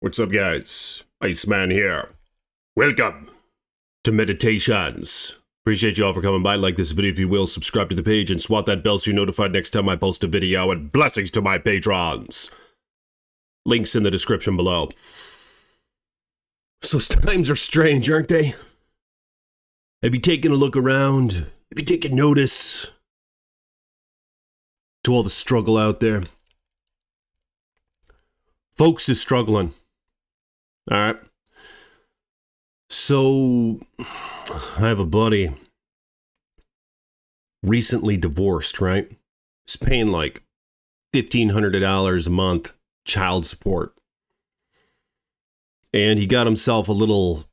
What's up, guys? Iceman here. Welcome to Meditations. Appreciate you all for coming by. Like this video if you will. Subscribe to the page and swat that bell so you're notified next time I post a video. And blessings to my patrons. Links in the description below. So times are strange, aren't they? Have you taken a look around? Have you taken notice to all the struggle out there? Folks is struggling. All right. So, I have a buddy recently divorced, right? He's paying like $1,500 a month child support. And he got himself a little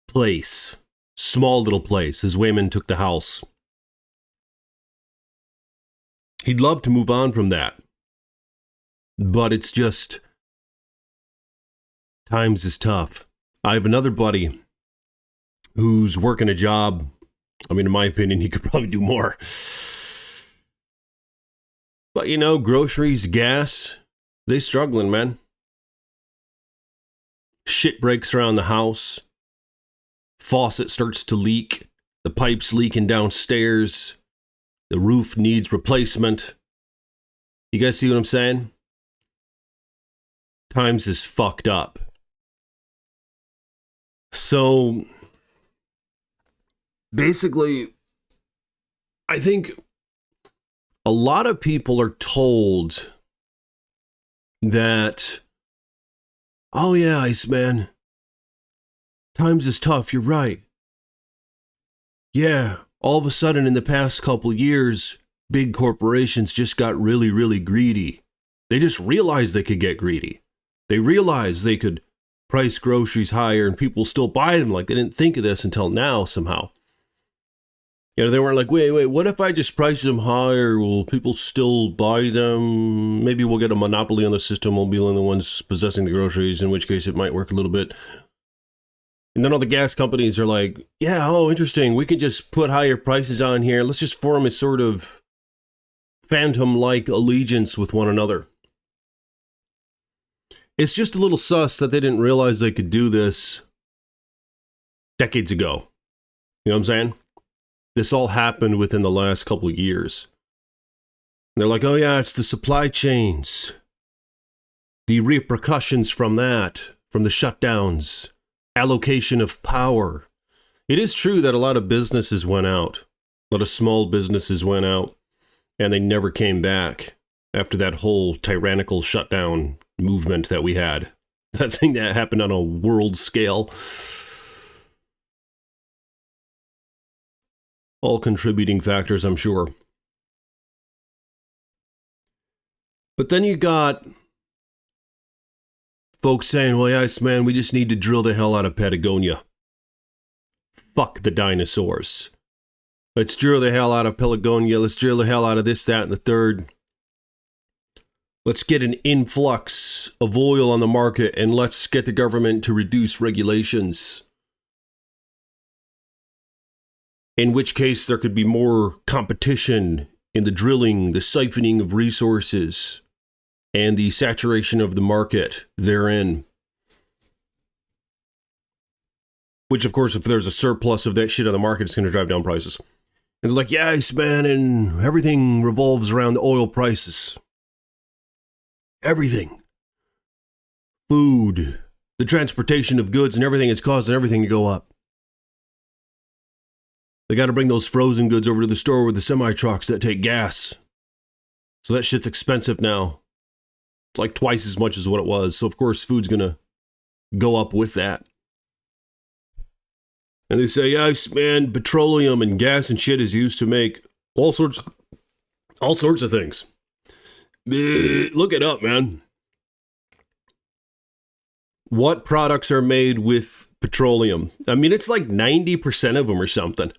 place, small little place. His women took the house. He'd love to move on from that. But it's just, times is tough. I have another buddy who's working a job. I mean, in my opinion, he could probably do more. But you know, groceries, gas, they struggling, man. Shit breaks around the house. Faucet starts to leak. The pipe's leaking downstairs. The roof needs replacement. You guys see what I'm saying? Times is fucked up. So, basically, I think a lot of people are told that, oh yeah, Iceman, times is tough, you're right. Yeah, all of a sudden in the past couple years, big corporations just got really, really greedy. They just realized they could get greedy. They realized they could price groceries higher and people still buy them. Like, they didn't think of this until now somehow. You know, they weren't like, wait, what if I just price them higher? Will people still buy them? Maybe we'll get a monopoly on the system. We'll be the only ones possessing the groceries, in which case it might work a little bit. And then all the gas companies are like, yeah, oh, interesting. We could just put higher prices on here. Let's just form a sort of phantom-like allegiance with one another. It's just a little sus that they didn't realize they could do this decades ago. You know what I'm saying? This all happened within the last couple of years. And they're like, oh yeah, it's the supply chains. The repercussions from that, from the shutdowns, allocation of power. It is true that a lot of businesses went out. A lot of small businesses went out, and they never came back after that whole tyrannical shutdown movement that we had. That thing that happened on a world scale. All contributing factors, I'm sure. But then you got folks saying, well, yes, man, we just need to drill the hell out of Patagonia. Fuck the dinosaurs. Let's drill the hell out of Patagonia. Let's drill the hell out of this, that, and the third. Let's get an influx of oil on the market and let's get the government to reduce regulations. In which case there could be more competition in the drilling, the siphoning of resources, and the saturation of the market therein. Which, of course, if there's a surplus of that shit on the market, it's going to drive down prices. And they're like, yes, man, and everything revolves around the oil prices. Everything. Food, the transportation of goods and everything is causing everything to go up. They got to bring those frozen goods over to the store with the semi-trucks that take gas. So that shit's expensive now. It's like twice as much as what it was. So of course food's going to go up with that. And they say, yes, man, petroleum and gas and shit is used to make all sorts of things. Look it up, man. What products are made with petroleum? I mean, it's like 90% of them or something.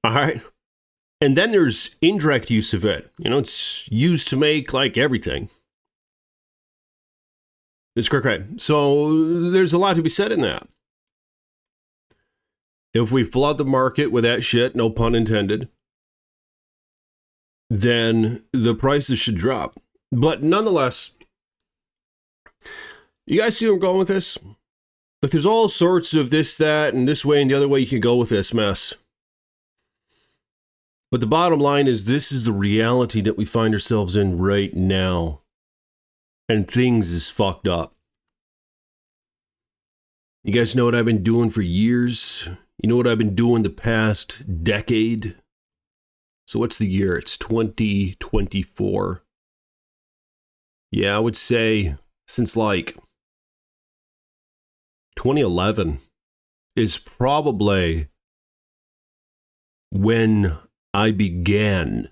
All right. And then there's indirect use of it. You know, it's used to make like everything. It's correct. So there's a lot to be said in that. If we flood the market with that shit, no pun intended, then the prices should drop. But nonetheless, You guys see where I'm going with this? Like, there's all sorts of this, that, and this way and the other way you can go with this mess. But the bottom line is, this is the reality that we find ourselves in right now. And things is fucked up. You guys know what I've been doing for years? You know what I've been doing the past decade? So what's the year? It's 2024. Yeah, I would say since like 2011 is probably when I began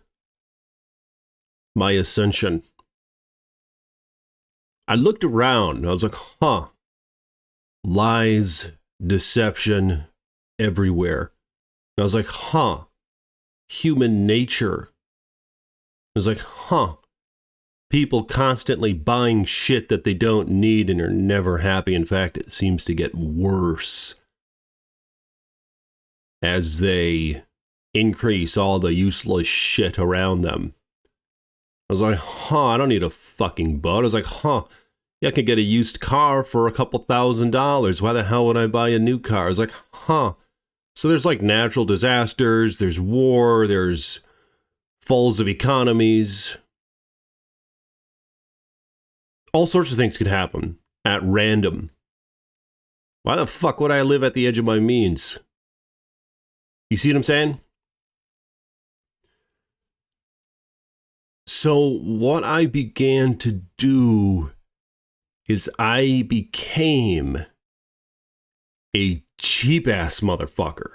my ascension. I looked around. I was like, lies, deception everywhere. And I was like, human nature. I was like, people constantly buying shit that they don't need and are never happy. In fact, it seems to get worse as they increase all the useless shit around them. I was like, I don't need a fucking boat. I was like, yeah, I could get a used car for a couple $1,000s. Why the hell would I buy a new car? I was like, So there's like natural disasters, there's war, there's falls of economies. All sorts of things could happen at random. Why the fuck would I live at the edge of my means? You see what I'm saying? So what I began to do is I became a cheap-ass motherfucker.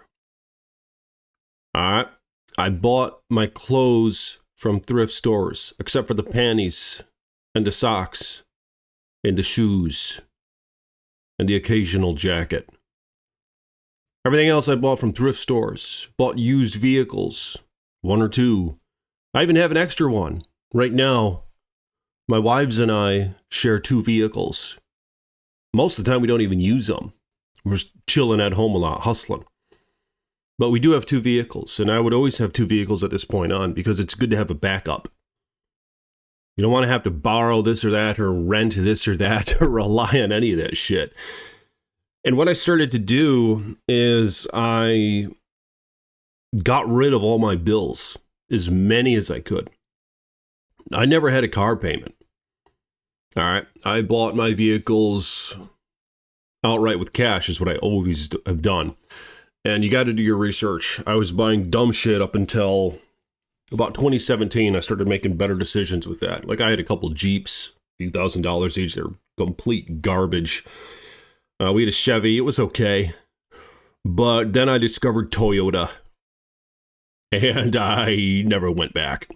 Alright? I bought my clothes from thrift stores, except for the panties and the socks and the shoes and the occasional jacket. Everything else I bought from thrift stores. Bought used vehicles, one or two. I even have an extra one. Right now, my wives and I share 2 vehicles. Most of the time, we don't even use them. We're just chilling at home a lot, hustling. But we do have 2 vehicles, and I would always have 2 vehicles at this point on because it's good to have a backup. You don't want to have to borrow this or that or rent this or that or rely on any of that shit. And what I started to do is I got rid of all my bills, as many as I could. I never had a car payment. All right. I bought my vehicles outright with cash is what I always have done. And you got to do your research. I was buying dumb shit up until about 2017. I started making better decisions with that. Like I had a couple Jeeps, a few $1,000s each. They're complete garbage. We had a Chevy. It was okay. But then I discovered Toyota. And I never went back.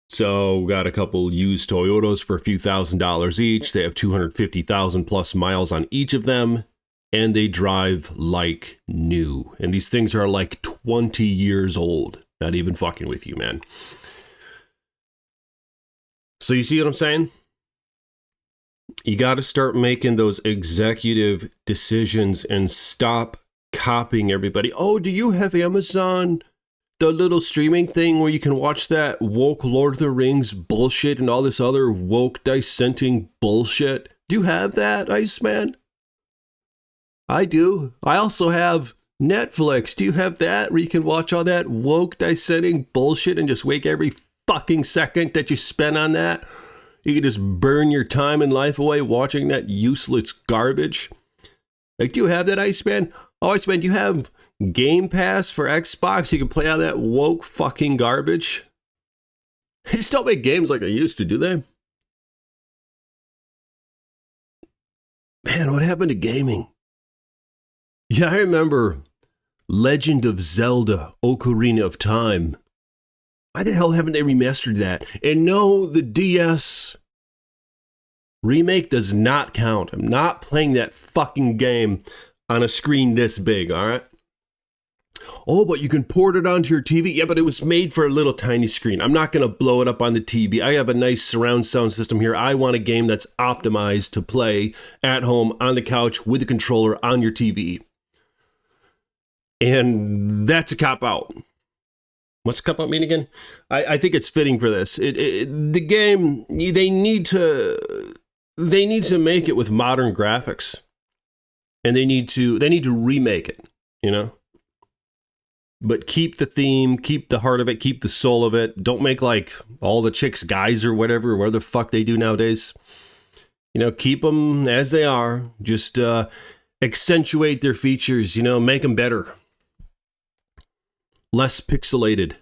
So got a couple used Toyotas for a few $1,000s each. They have 250,000 plus miles on each of them. And they drive like new. And these things are like 20 years old. Not even fucking with you, man. So you see what I'm saying? You got to start making those executive decisions and stop copying everybody. Oh, do you have Amazon? The little streaming thing where you can watch that woke Lord of the Rings bullshit and all this other woke dissenting bullshit. Do you have that, Iceman? I do. I also have Netflix. Do you have that where you can watch all that woke dissenting bullshit and just wake every fucking second that you spend on that? You can just burn your time and life away watching that useless garbage. Like, do you have that, Iceman? Oh, Iceman, do you have Game Pass for Xbox? You can play all that woke fucking garbage. They just don't make games like they used to, do they? Man, what happened to gaming? Yeah, I remember Legend of Zelda, Ocarina of Time. Why the hell haven't they remastered that? And no, the DS remake does not count. I'm not playing that fucking game on a screen this big, all right? Oh, but you can port it onto your TV. Yeah, but it was made for a little tiny screen. I'm not going to blow it up on the TV. I have a nice surround sound system here. I want a game that's optimized to play at home on the couch with a controller on your TV. And that's a cop-out. What's cop-out mean again? I think it's fitting for this. The game, they need to they need to make it with modern graphics, and they need to remake it, you know. But keep the theme, keep the heart of it, keep the soul of it. Don't make like all the chicks guys or whatever the fuck they do nowadays. You know, keep them as they are. Just accentuate their features, you know, make them better. Less pixelated.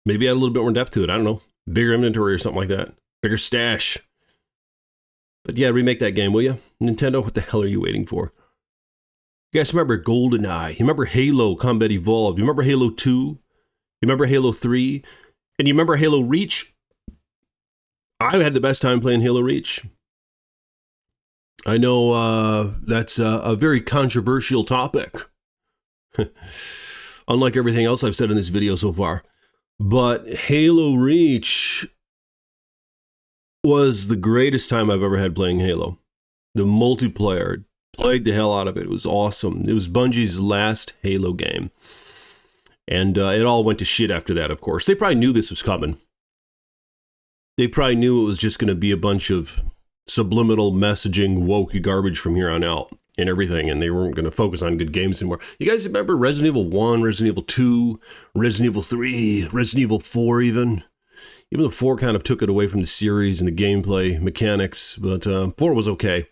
Maybe add a little bit more depth to it. I don't know. Bigger inventory or something like that. Bigger stash. But yeah, remake that game, will you? Nintendo, what the hell are you waiting for? You guys remember GoldenEye? You remember Halo Combat Evolved? You remember Halo 2? You remember Halo 3? And you remember Halo Reach? I had the best time playing Halo Reach. I know that's a very controversial topic. Unlike everything else I've said in this video so far. But Halo Reach was the greatest time I've ever had playing Halo. The multiplayer, played the hell out of it. It was awesome. It was Bungie's last Halo game. And it all went to shit after that, of course. They probably knew this was coming. They probably knew it was just going to be a bunch of subliminal messaging, woke garbage from here on out and everything, and they weren't going to focus on good games anymore. You guys remember Resident Evil 1, Resident Evil 2, Resident Evil 3, Resident Evil 4 even? Even though 4 kind of took it away from the series and the gameplay mechanics, but 4 was okay.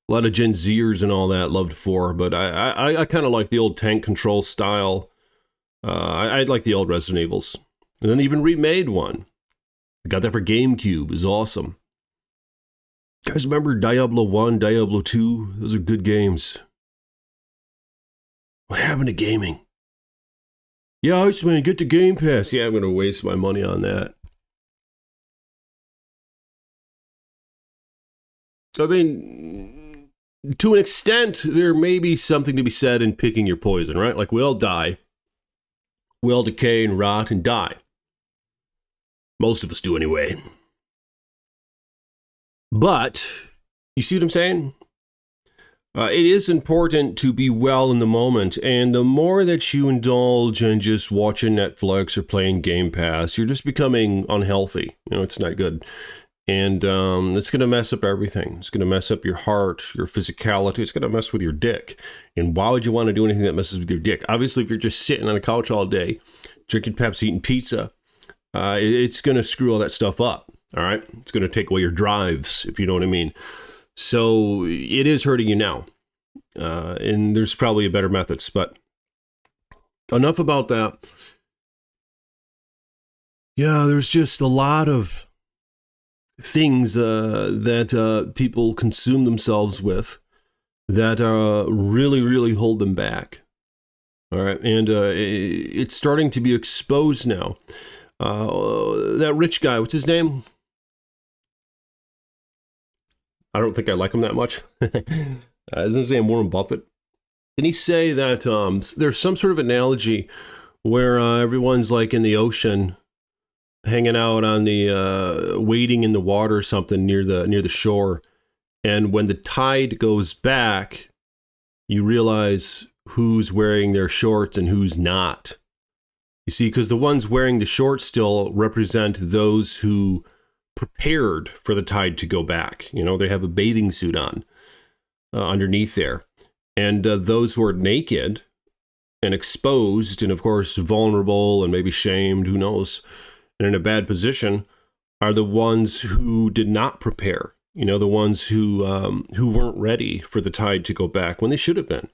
A lot of Gen Zers and all that loved 4, but I kind of like the old tank control style. I like the old Resident Evils. And then they even remade one. Got that for GameCube. It was awesome. Guys remember Diablo 1, Diablo 2? Those are good games. What happened to gaming? Yeah, Iceman, get the Game Pass. Yeah, I'm going to waste my money on that. I mean, to an extent, there may be something to be said in picking your poison, right? Like, we all die. We all decay and rot and die. Most of us do anyway. But, you see what I'm saying? It is important to be well in the moment, and the more that you indulge in just watching Netflix or playing Game Pass, you're just becoming unhealthy. You know, it's not good. And it's going to mess up everything. It's going to mess up your heart, your physicality. It's going to mess with your dick. And why would you want to do anything that messes with your dick? Obviously, if you're just sitting on a couch all day, drinking Pepsi, eating pizza, it's going to screw all that stuff up. All right? It's going to take away your drives, if you know what I mean. So it is hurting you now. And there's probably better methods. But enough about that. Yeah, there's just a lot of things that people consume themselves with that really, really hold them back. All right, and it's starting to be exposed now. That rich guy, what's his name? I don't think I like him that much. Isn't his name Warren Buffett? Didn't he say that there's some sort of analogy where everyone's like in the ocean, hanging out on the wading in the water or something near the shore, and when the tide goes back, you realize who's wearing their shorts and who's not. You see, because the ones wearing the shorts still represent those who prepared for the tide to go back. You know, they have a bathing suit on underneath there, and those who are naked and exposed and of course vulnerable and maybe shamed, who knows, and in a bad position, are the ones who did not prepare. You know, the ones who weren't ready for the tide to go back when they should have been.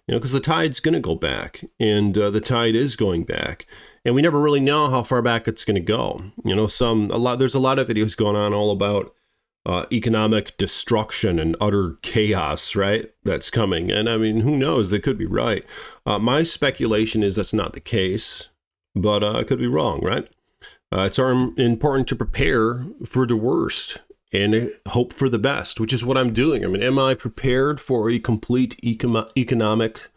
You know, because the tide's going to go back, and the tide is going back, and we never really know how far back it's going to go. You know, there's a lot of videos going on all about economic destruction and utter chaos, right? That's coming, and I mean, who knows? They could be right. My speculation is that's not the case, but I could be wrong, right? It's important to prepare for the worst and hope for the best, which is what I'm doing. I mean, am I prepared for a complete economic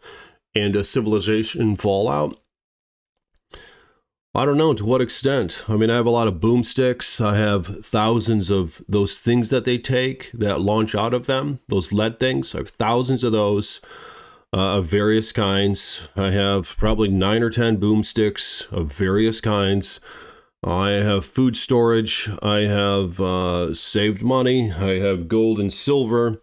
and a civilization fallout? I don't know to what extent. I mean, I have a lot of boomsticks. I have thousands of those things that they take that launch out of them, those lead things. I have thousands of those of various kinds. I have probably 9 or 10 boomsticks of various kinds. I have food storage. I have saved money. I have gold and silver.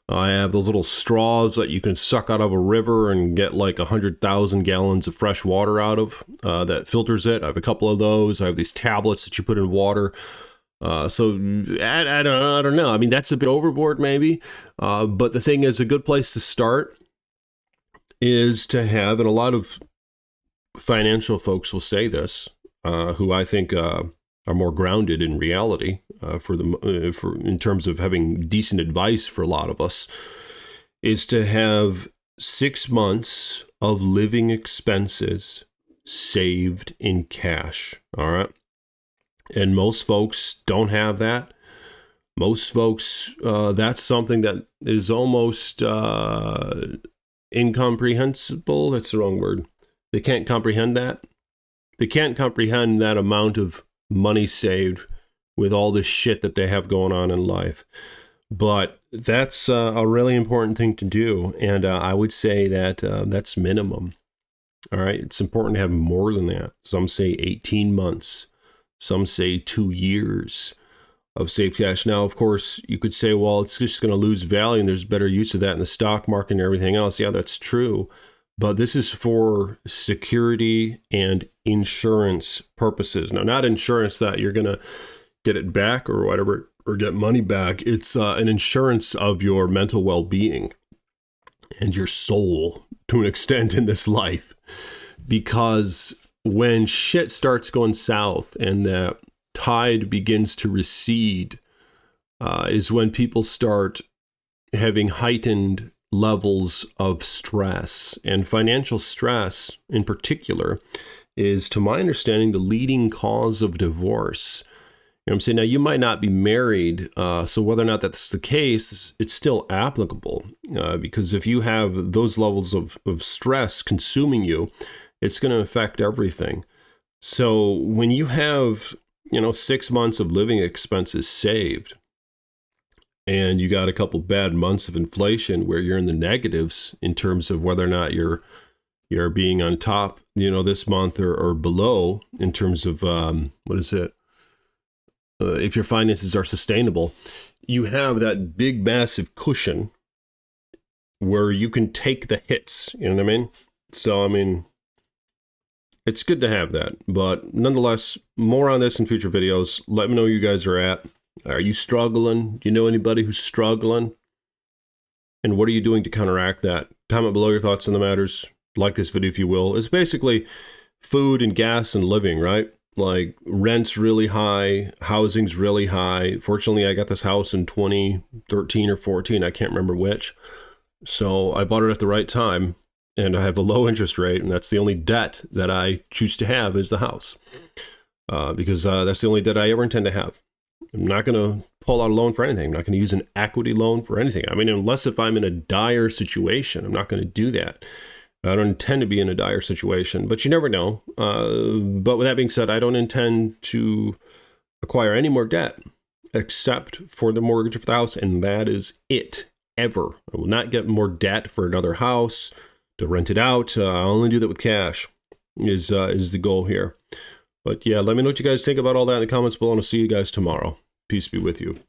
I have those little straws that you can suck out of a river and get like 100,000 gallons of fresh water out of that filters it. I have a couple of those. I have these tablets that you put in water. So I don't know. I mean, that's a bit overboard maybe. But the thing is, a good place to start is to have, and a lot of financial folks will say this, who I think are more grounded in reality for in terms of having decent advice for a lot of us, is to have 6 months of living expenses saved in cash. All right. And most folks don't have that. Most folks, that's something that is almost incomprehensible. That's the wrong word. They can't comprehend that. They can't comprehend that amount of money saved with all this shit that they have going on in life. But that's a really important thing to do. And I would say that that's minimum. All right. It's important to have more than that. Some say 18 months. Some say 2 years of saved cash. Now, of course, you could say, well, it's just going to lose value and there's better use of that in the stock market and everything else. Yeah, that's true. But this is for security and insurance purposes. Now, not insurance that you're going to get it back or whatever, or get money back. It's an insurance of your mental well-being and your soul to an extent in this life. Because when shit starts going south and that tide begins to recede, is when people start having heightened levels of stress. And financial stress in particular is, to my understanding, the leading cause of divorce. You know what I'm saying? Now, you might not be married, so whether or not that's the case, it's still applicable. Because if you have those levels of stress consuming you, it's going to affect everything. So when you have, 6 months of living expenses saved, and you got a couple bad months of inflation where you're in the negatives in terms of whether or not you're being on top, this month or below in terms of, if your finances are sustainable, you have that big, massive cushion where you can take the hits. You know what I mean? So, it's good to have that. But nonetheless, more on this in future videos. Let me know where you guys are at. Are you struggling? Do you know anybody who's struggling? And what are you doing to counteract that? Comment below your thoughts on the matters. Like this video if you will. It's basically food and gas and living, right? Like rent's really high, housing's really high. Fortunately, I got this house in 2013 or 14. I can't remember which. So I bought it at the right time. And I have a low interest rate, and that's the only debt that I choose to have is the house. Because that's the only debt I ever intend to have. I'm not going to pull out a loan for anything. I'm not going to use an equity loan for anything. Unless if I'm in a dire situation, I'm not going to do that. I don't intend to be in a dire situation, but you never know. But with that being said, I don't intend to acquire any more debt except for the mortgage of the house, and that is it, ever. I will not get more debt for another house to rent it out. I'll only do that with cash is the goal here. But yeah, let me know what you guys think about all that in the comments below, and I'll see you guys tomorrow. Peace be with you.